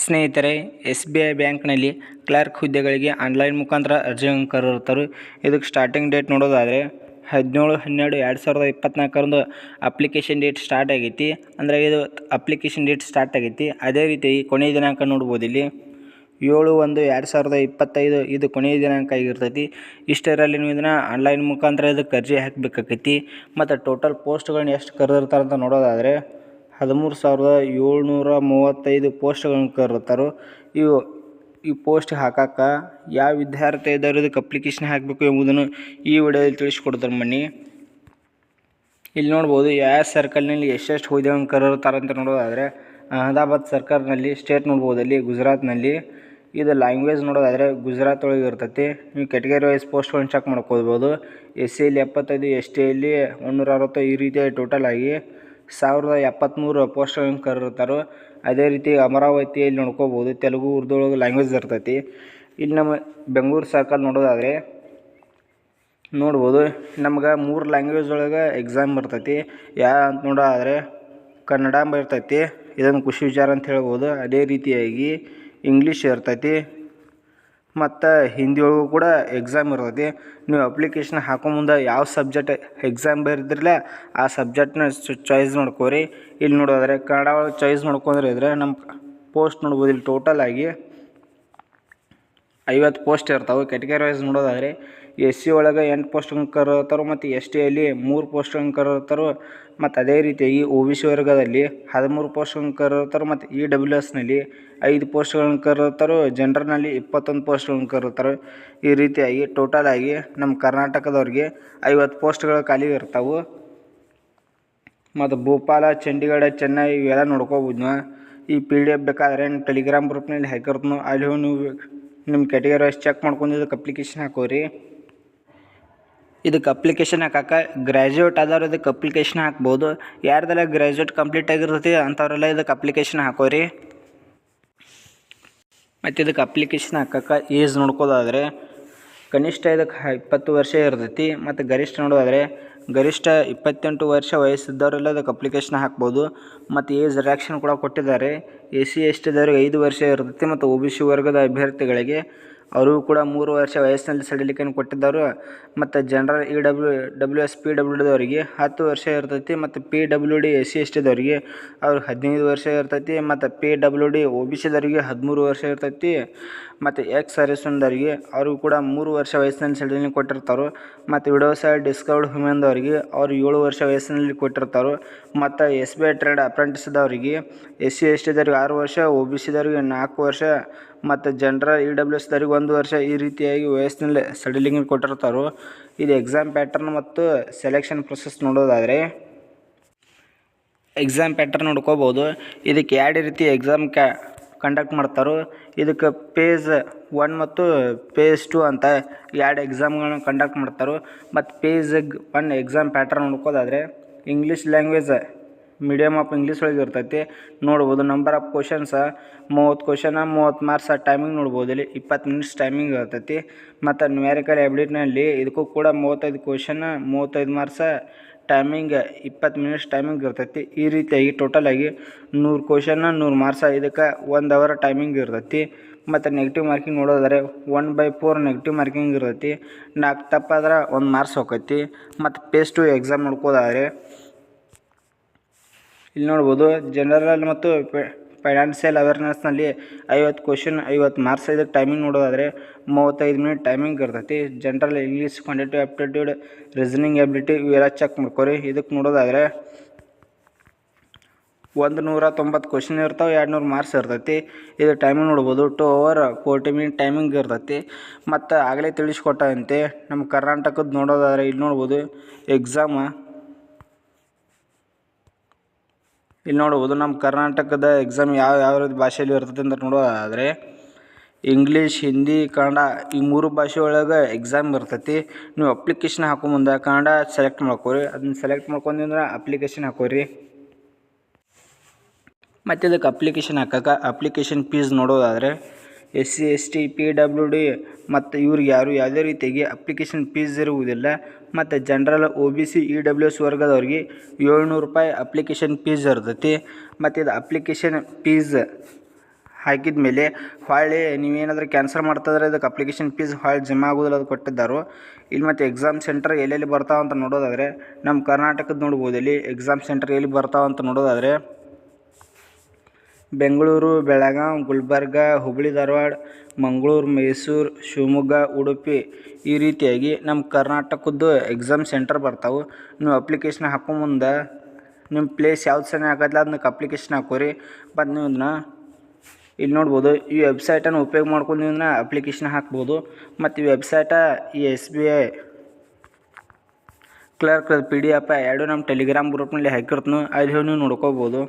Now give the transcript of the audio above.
ಸ್ನೇಹಿತರೆ, SBI ಬ್ಯಾಂಕ್ನಲ್ಲಿ clerk ಹುದ್ದೆಗಳಿಗೆ ಆನ್ಲೈನ್ ಮುಖಾಂತರ ಅರ್ಜಿಗಳನ್ನು ಕರೆದಿರ್ತಾರೆ. ಇದಕ್ಕೆ ಸ್ಟಾರ್ಟಿಂಗ್ ಡೇಟ್ ನೋಡೋದಾದರೆ 17/12/2024 ಅಪ್ಲಿಕೇಶನ್ ಡೇಟ್ ಸ್ಟಾರ್ಟ್ ಆಗೈತಿ. ಅಂದರೆ ಇದು ಅಪ್ಲಿಕೇಶನ್ ಡೇಟ್ ಸ್ಟಾರ್ಟ್ ಆಗೈತಿ. ಅದೇ ರೀತಿ ಕೊನೆಯ ದಿನಾಂಕ ನೋಡ್ಬೋದು ಇಲ್ಲಿ 7/1/2025 ಇದು ಕೊನೆಯ ದಿನಾಂಕ ಆಗಿರ್ತೈತಿ. ಇಷ್ಟರಲ್ಲಿ ನೀವು ಇದನ್ನು ಆನ್ಲೈನ್ ಮುಖಾಂತರ ಇದಕ್ಕೆ ಅರ್ಜಿ ಹಾಕಬೇಕಾಕೈತಿ. ಮತ್ತು ಟೋಟಲ್ ಪೋಸ್ಟ್ಗಳನ್ನ ಎಷ್ಟು ಕರೆದಿರ್ತಾರೆ ಅಂತ ನೋಡೋದಾದರೆ 13,735 ಪೋಸ್ಟ್ಗಳನ್ನು ಕರೆದಿರ್ತಾರೆ. ಈ ಪೋಸ್ಟ್ ಹಾಕಕ್ಕೆ ಯಾವ ವಿದ್ಯಾರ್ಥಿ ಇದ್ದಾರೆ ಇದಕ್ಕೆ ಅಪ್ಲಿಕೇಶನ್ ಹಾಕಬೇಕು ಎಂಬುದನ್ನು ಈ ವಿಡಿಯೋದಲ್ಲಿ ತಿಳಿಸ್ಕೊಡ್ತಾರೆ ಬನ್ನಿ. ಇಲ್ಲಿ ನೋಡ್ಬೋದು ಯಾವ ಸರ್ಕಲ್ನಲ್ಲಿ ಎಷ್ಟೆಷ್ಟು ಹುದ್ದೆಗಳನ್ನು ಕರೆದಿರ್ತಾರೆ ಅಂತ ನೋಡೋದಾದರೆ ಅಹಮದಾಬಾದ್ ಸರ್ಕಲ್ನಲ್ಲಿ ಸ್ಟೇಟ್ ನೋಡ್ಬೋದು ಅಲ್ಲಿ ಗುಜರಾತ್ನಲ್ಲಿ. ಇದು ಲ್ಯಾಂಗ್ವೇಜ್ ನೋಡೋದಾದರೆ ಗುಜರಾತ್ ಒಳಗೆ ಇರ್ತೈತಿ. ನೀವು ಕ್ಯಾಟಗರಿ ವೈಸ್ ಪೋಸ್ಟ್ಗಳನ್ನ ಚೆಕ್ ಮಾಡ್ಕೋಬೋದು. SCಯಲ್ಲಿ 75, STಯಲ್ಲಿ 160 ಈ ರೀತಿಯಾಗಿ ಟೋಟಲ್ ಆಗಿ 1073 ಪೋಸ್ಟ್ಗಳನ್ನು ಕರೆದಿರ್ತಾರೆ. ಅದೇ ರೀತಿ ಅಮರಾವತಿಯಲ್ಲಿ ನೋಡ್ಕೋಬೋದು ತೆಲುಗು ಉರ್ದು ಒಳಗೆ ಲ್ಯಾಂಗ್ವೇಜ್ ಇರ್ತೈತಿ. ಇಲ್ಲಿ ನಮ್ಮ ಬೆಂಗಳೂರು ಸರ್ಕಲ್ ನೋಡೋದಾದರೆ ನೋಡ್ಬೋದು ನಮ್ಗೆ 3 ಲ್ಯಾಂಗ್ವೇಜ್ ಒಳಗೆ ಎಕ್ಸಾಮ್ ಬರ್ತೈತಿ. ಅಂತ ನೋಡೋದಾದರೆ ಕನ್ನಡ ಬರ್ತೈತಿ, ಇದನ್ನು ಖುಷಿ ವಿಚಾರ ಅಂತ ಹೇಳ್ಬೋದು. ಅದೇ ರೀತಿಯಾಗಿ ಇಂಗ್ಲೀಷ್ ಇರ್ತೈತಿ ಮತ್ತು ಹಿಂದಿ ಒಳಗೂ ಕೂಡ ಎಕ್ಸಾಮ್ ಇರ್ತೈತಿ. ನೀವು ಅಪ್ಲಿಕೇಶನ್ ಹಾಕೋ ಮುಂದೆ ಯಾವ ಸಬ್ಜೆಕ್ಟ್ ಎಕ್ಸಾಮ್ ಬರೆದಿರಲ್ಲ ಆ ಸಬ್ಜೆಕ್ಟ್ನ ಚಾಯ್ಸ್ ಮಾಡ್ಕೋರಿ. ಇಲ್ಲಿ ನೋಡೋದಾದರೆ ಕನ್ನಡ ಒಳಗೆ ಚಾಯ್ಸ್ ಮಾಡ್ಕೊಂಡ್ರೆ ಇದ್ರೆ ನಮ್ಮ ಪೋಸ್ಟ್ ನೋಡ್ಬೋದು. ಇಲ್ಲಿ ಟೋಟಲ್ ಆಗಿ 50 ಪೋಸ್ಟ್ ಇರ್ತಾವೆ. ಕ್ಯಾಟಗರಿ ವೈಸ್ ನೋಡೋದಾದರೆ SC ಒಳಗೆ 8 ಪೋಸ್ಟ್ಗಳನ್ನು ಕರೆದಿರ್ತಾರೆ ಮತ್ತು STಯಲ್ಲಿ 3 ಪೋಸ್ಟ್ಗಳನ್ನು ಕರೆದಿರ್ತಾರೆ. ಮತ್ತು ಅದೇ ರೀತಿಯಾಗಿ OBC ವರ್ಗದಲ್ಲಿ 13 ಪೋಸ್ಟ್ಗಳನ್ನು ಕರೆದಿರ್ತಾರೆ ಮತ್ತು EWSನಲ್ಲಿ 5 ಪೋಸ್ಟ್ಗಳನ್ನು ಕರೆದಿರ್ತಾರೆ. ಜನರಲ್ನಲ್ಲಿ 21 ಪೋಸ್ಟ್ಗಳನ್ನು ಕರೆದಿರ್ತಾರೆ. ಈ ರೀತಿಯಾಗಿ ಟೋಟಲ್ ಆಗಿ ನಮ್ಮ ಕರ್ನಾಟಕದವ್ರಿಗೆ 50 ಪೋಸ್ಟ್ಗಳು ಖಾಲಿ ಇರ್ತಾವೆ. ಮತ್ತು ಭೋಪಾಲ, ಚಂಡೀಗಢ, ಚೆನ್ನೈ ಇವೆಲ್ಲ ನೋಡ್ಕೋಬೋದು. ಈ PDF ಬೇಕಾದರೆ ನಿಮ್ಮ ಟೆಲಿಗ್ರಾಮ್ ಗ್ರೂಪ್ನಲ್ಲಿ ಹಾಕಿರ್ತೀನಿ. ಅಲ್ಲಿ ನೀವು ನಿಮ್ಮ ಕ್ಯಾಟಗರಿ ವೈಸ್ ಚೆಕ್ ಮಾಡ್ಕೊಂಡು ಇದಕ್ಕೆ ಅಪ್ಲಿಕೇಶನ್ ಹಾಕೋರಿ. ಇದಕ್ಕೆ ಅಪ್ಲಿಕೇಶನ್ ಹಾಕಕ್ಕೆ ಗ್ರ್ಯಾಜುಯೇಟ್ ಆದವ್ರು ಇದಕ್ಕೆ ಅಪ್ಲಿಕೇಶನ್ ಹಾಕ್ಬೋದು. ಯಾರ್ದೆಲ್ಲ ಗ್ರ್ಯಾಜುಯೇಟ್ ಕಂಪ್ಲೀಟ್ ಆಗಿರ್ತೈತಿ ಅಂಥವರೆಲ್ಲ ಇದಕ್ಕೆ ಅಪ್ಲಿಕೇಶನ್ ಹಾಕೋರಿ. ಮತ್ತು ಇದಕ್ಕೆ ಅಪ್ಲಿಕೇಶನ್ ಹಾಕಕ್ಕೆ ಏಜ್ ನೋಡ್ಕೋದಾದರೆ ಕನಿಷ್ಠ ಇದಕ್ಕೆ 20 ವರ್ಷ ಇರ್ತೈತಿ. ಮತ್ತು ಗರಿಷ್ಠ ನೋಡೋದಾದರೆ ಗರಿಷ್ಠ 28 ವರ್ಷ ವಯಸ್ಸಿದ್ದವರೆಲ್ಲ ಇದಕ್ಕೆ ಅಪ್ಲಿಕೇಶನ್ ಹಾಕ್ಬೋದು. ಮತ್ತು ಏಜ್ ರಿಲ್ಯಾಕ್ಸೇಷನ್ ಕೂಡ ಕೊಟ್ಟಿದ್ದಾರೆ. SC STದವ್ರಿಗೆ 5 ವರ್ಷ ಇರ್ತೈತಿ. ಮತ್ತು OBC ವರ್ಗದ ಅಭ್ಯರ್ಥಿಗಳಿಗೆ ಅವ್ರಿಗೂ ಕೂಡ 3 ವರ್ಷ ವಯಸ್ಸಿನಲ್ಲಿ ಸಡಿಲಿಕೆಯನ್ನು ಕೊಟ್ಟಿದ್ದಾರೆ. ಮತ್ತು ಜನರಲ್ EWS PWDದವರಿಗೆ 10 ವರ್ಷ ಇರ್ತೈತಿ. ಮತ್ತು PWD SC STದವರಿಗೆ ಅವ್ರಿಗೆ 15 ವರ್ಷ ಇರ್ತೈತಿ. ಮತ್ತು PWD OBCದವರಿಗೆ 13 ವರ್ಷ ಇರ್ತೈತಿ. ಮತ್ತು ಸರ್ವಿಸ್ಮನ್ದವರಿಗೆ ಅವ್ರಿಗೂ ಕೂಡ 3 ವರ್ಷ ವಯಸ್ಸಿನಲ್ಲಿ ಸಡಿಲಿಕೆ ಕೊಟ್ಟಿರ್ತಾರೆ. ಮತ್ತು ವಿಡೋಸ್ ಡಿಸ್ಕವರ್ಡ್ ವುಮೆನ್ದವರಿಗೆ ಅವ್ರು 7 ವರ್ಷ ವಯಸ್ಸಿನಲ್ಲಿ ಕೊಟ್ಟಿರ್ತಾರೆ. ಮತ್ತು SBI ಟ್ರೇಡ್ ಅಪ್ರೆಂಟಿಸ್ದವರಿಗೆ SC STದವ್ರಿಗೆ 6 ವರ್ಷ, OBCದವರಿಗೆ 4 ವರ್ಷ ಮತ್ತು ಜನರಲ್ EWSದವ್ರಿಗೆ 1 ವರ್ಷ ಈ ರೀತಿಯಾಗಿ ವಯಸ್ಸಿನಲ್ಲಿ ಸಡಿಲಿಂಗ್ ಕೊಟ್ಟಿರ್ತಾರೆ. ಇದು ಎಕ್ಸಾಮ್ ಪ್ಯಾಟರ್ನ್ ಮತ್ತು ಸೆಲೆಕ್ಷನ್ ಪ್ರೊಸೆಸ್ ನೋಡೋದಾದರೆ ಎಕ್ಸಾಮ್ ಪ್ಯಾಟರ್ನ್ ನೋಡ್ಕೋಬೋದು. ಇದಕ್ಕೆ 2 ರೀತಿ ಎಕ್ಸಾಮ್ ಕಂಡಕ್ಟ್ ಮಾಡ್ತಾರೆ. ಇದಕ್ಕೆ ಪೇಜ್ 1 ಮತ್ತು ಪೇಜ್ 2 ಅಂತ 2 ಎಕ್ಸಾಮ್ಗಳನ್ನ ಕಂಡಕ್ಟ್ ಮಾಡ್ತಾರೆ. ಮತ್ತು ಪೇಜ್ 1 ಎಕ್ಸಾಮ್ ಪ್ಯಾಟರ್ನ್ ನೋಡ್ಕೋದಾದರೆ English language medium of English ಒಳಗೆ ಇರ್ತೈತಿ. ನೋಡ್ಬೋದು number of questions 30 question 30 marks. Timing ನೋಡ್ಬೋದು ಇಲ್ಲಿ 20 ಮಿನಿಟ್ಸ್ ಟೈಮಿಂಗ್ ಇರ್ತೈತಿ. ಮತ್ತು ನ್ಯೂಮೆರಿಕಲ್ ಎಬಿಲಿಟಿನಲ್ಲಿ ಇದಕ್ಕೂ ಕೂಡ 35 ಕ್ವಶನ 35 ಮಾರ್ಕ್ಸ. ಟೈಮಿಂಗ್ 20 ಮಿನಿಟ್ಸ್ ಟೈಮಿಂಗ್ ಇರ್ತೈತಿ. ಈ ರೀತಿಯಾಗಿ ಟೋಟಲ್ ಆಗಿ 100 ಕ್ವಶನ 100 ಮಾರ್ಕ್ಸ. ಇದಕ್ಕೆ 1 ಅವರ್ ಟೈಮಿಂಗ್ ಇರ್ತೈತಿ. ಮತ್ತು ನೆಗೆಟಿವ್ ಮಾರ್ಕಿಂಗ್ ನೋಡೋದಾದರೆ 1/4 ನೆಗೆಟಿವ್ ಮಾರ್ಕಿಂಗ್ ಇರ್ತೈತಿ. 4 ತಪ್ಪಾದ್ರೆ 1 ಮಾರ್ಕ್ಸ್ ಹೋಗ್ತೈತಿ. ಮತ್ತು ಪೇಜ್ 2 ಎಕ್ಸಾಮ್ ನೋಡ್ಕೋದಾದರೆ ಇಲ್ಲಿ ನೋಡ್ಬೋದು ಜನರಲ್ ಮತ್ತು ಫೈನಾನ್ಷಿಯಲ್ ಅವೇರ್ನೆಸ್ನಲ್ಲಿ 50 ಕ್ವಶನ್ 50 ಮಾರ್ಕ್ಸ್. ಇದಕ್ಕೆ ಟೈಮಿಂಗ್ ನೋಡೋದಾದರೆ 35 ಮಿನಿಟ್ ಟೈಮಿಂಗ್ ಇರ್ತೈತಿ. General English, quantitative aptitude, reasoning ability ಇವೆಲ್ಲ ಚೆಕ್ ಮಾಡ್ಕೊರಿ. ಇದಕ್ಕೆ ನೋಡೋದಾದರೆ 190 ಕ್ವಶನ್ ಇರ್ತಾವೆ, 200 ಮಾರ್ಕ್ಸ್ ಇರ್ತೈತಿ. ಇದು ಟೈಮಿಂಗ್ ನೋಡ್ಬೋದು 2 ಅವರ್ 40 ಮಿನಿಟ್ ಟೈಮಿಂಗ್ ಇರ್ತೈತಿ. ಮತ್ತು ಆಗಲೇ ತಿಳಿಸ್ಕೊಟ್ಟಂತೆ ನಮ್ಮ ಕರ್ನಾಟಕದ ನೋಡೋದಾದರೆ ಇಲ್ಲಿ ನೋಡ್ಬೋದು ಇಲ್ಲಿ ನೋಡ್ಬೋದು ನಮ್ಮ ಕರ್ನಾಟಕದ ಎಕ್ಸಾಮ್ ಯಾವ ಭಾಷೆಯಲ್ಲಿ ಇರ್ತೈತೆ ಅಂತ ನೋಡೋದಾದರೆ ಇಂಗ್ಲೀಷ್, ಹಿಂದಿ, ಕನ್ನಡ ಈ 3 ಭಾಷೆ ಒಳಗೆ ಎಕ್ಸಾಮ್ ಇರ್ತೈತಿ. ನೀವು ಅಪ್ಲಿಕೇಶನ್ ಹಾಕೋ ಮುಂದೆ ಕನ್ನಡ ಸೆಲೆಕ್ಟ್ ಮಾಡ್ಕೊರಿ. ಅದನ್ನ ಸೆಲೆಕ್ಟ್ ಮಾಡ್ಕೊಂಡ್ರೆ ಅಪ್ಲಿಕೇಶನ್ ಹಾಕೋರಿ. ಮತ್ತು ಇದಕ್ಕೆ ಅಪ್ಲಿಕೇಶನ್ ಹಾಕಕ್ಕೆ ಅಪ್ಲಿಕೇಶನ್ ಫೀಸ್ ನೋಡೋದಾದರೆ SC ST PWD ಮತ್ತು ಇವ್ರಿಗೆ ಯಾವುದೇ ರೀತಿಯಾಗಿ ಅಪ್ಲಿಕೇಶನ್ ಫೀಸ್ ಇರುವುದಿಲ್ಲ. ಮತ್ತು ಜನರಲ್ OBC EWS ವರ್ಗದವ್ರಿಗೆ 700 ರೂಪಾಯಿ ಅಪ್ಲಿಕೇಶನ್ ಫೀಸ್ ಇರ್ತೈತಿ. ಮತ್ತು ಇದು ಅಪ್ಲಿಕೇಶನ್ ಫೀಸ್ ಹಾಕಿದ ಮೇಲೆ ಹೊಳ್ಳಿ ನೀವೇನಾದರೂ ಕ್ಯಾನ್ಸಲ್ ಮಾಡ್ತಿದ್ರೆ ಅದಕ್ಕೆ ಅಪ್ಲಿಕೇಶನ್ ಫೀಸ್ ಹೊಳ್ಳಿ ಜಮಾ ಆಗೋದಿಲ್ಲ ಅದು ಕೊಟ್ಟಿದ್ದಾರೋ. ಇಲ್ಲಿ ಮತ್ತು ಎಕ್ಸಾಮ್ ಸೆಂಟರ್ ಎಲ್ಲೆಲ್ಲಿ ಬರ್ತಾವೆ ಅಂತ ನೋಡೋದಾದರೆ ನಮ್ಮ ಕರ್ನಾಟಕದ ನೋಡ್ಬೋದು. ಇಲ್ಲಿ ಎಕ್ಸಾಮ್ ಸೆಂಟರ್ ಎಲ್ಲಿ ಬರ್ತಾವೆ ಅಂತ ನೋಡೋದಾದರೆ ಬೆಂಗಳೂರು, ಬೆಳಗಾವಿ, ಗುಲ್ಬರ್ಗ, ಹುಬ್ಬಳ್ಳಿ ಧಾರವಾಡ, ಮಂಗಳೂರು, ಮೈಸೂರು, ಶಿವಮೊಗ್ಗ, ಉಡುಪಿ ಈ ರೀತಿಯಾಗಿ ನಮ್ಮ ಕರ್ನಾಟಕದ್ದು ಎಕ್ಸಾಮ್ ಸೆಂಟರ್ ಬರ್ತಾವೆ. ನೀವು ಅಪ್ಲಿಕೇಶನ್ ಹಾಕೋ ಮುಂದೆ ನಿಮ್ಮ ಪ್ಲೇಸ್ ಯಾವ್ದು ಸರಿ ಆಗತ್ತಲ್ಲ ಅದಕ್ಕೆ ಅಪ್ಲಿಕೇಶನ್ ಹಾಕೋರಿ. ಮತ್ತು ನೀವು ಇದನ್ನ ಇಲ್ಲಿ ನೋಡ್ಬೋದು, ಈ ವೆಬ್ಸೈಟನ್ನು ಉಪಯೋಗ ಮಾಡ್ಕೊಂಡು ನೀವು ಅಪ್ಲಿಕೇಶನ್ ಹಾಕ್ಬೋದು. ಮತ್ತು ಈ ವೆಬ್ಸೈಟ ಈ SBI ಕ್ಲರ್ಕ್ PDF ಎರಡೂ ನಮ್ಮ ಟೆಲಿಗ್ರಾಮ್ ಗ್ರೂಪ್ನಲ್ಲಿ ಹಾಕಿರ್ತೀನಿ, ಅಲ್ಲಿ ನೀವು ನೋಡ್ಕೋಬೋದು.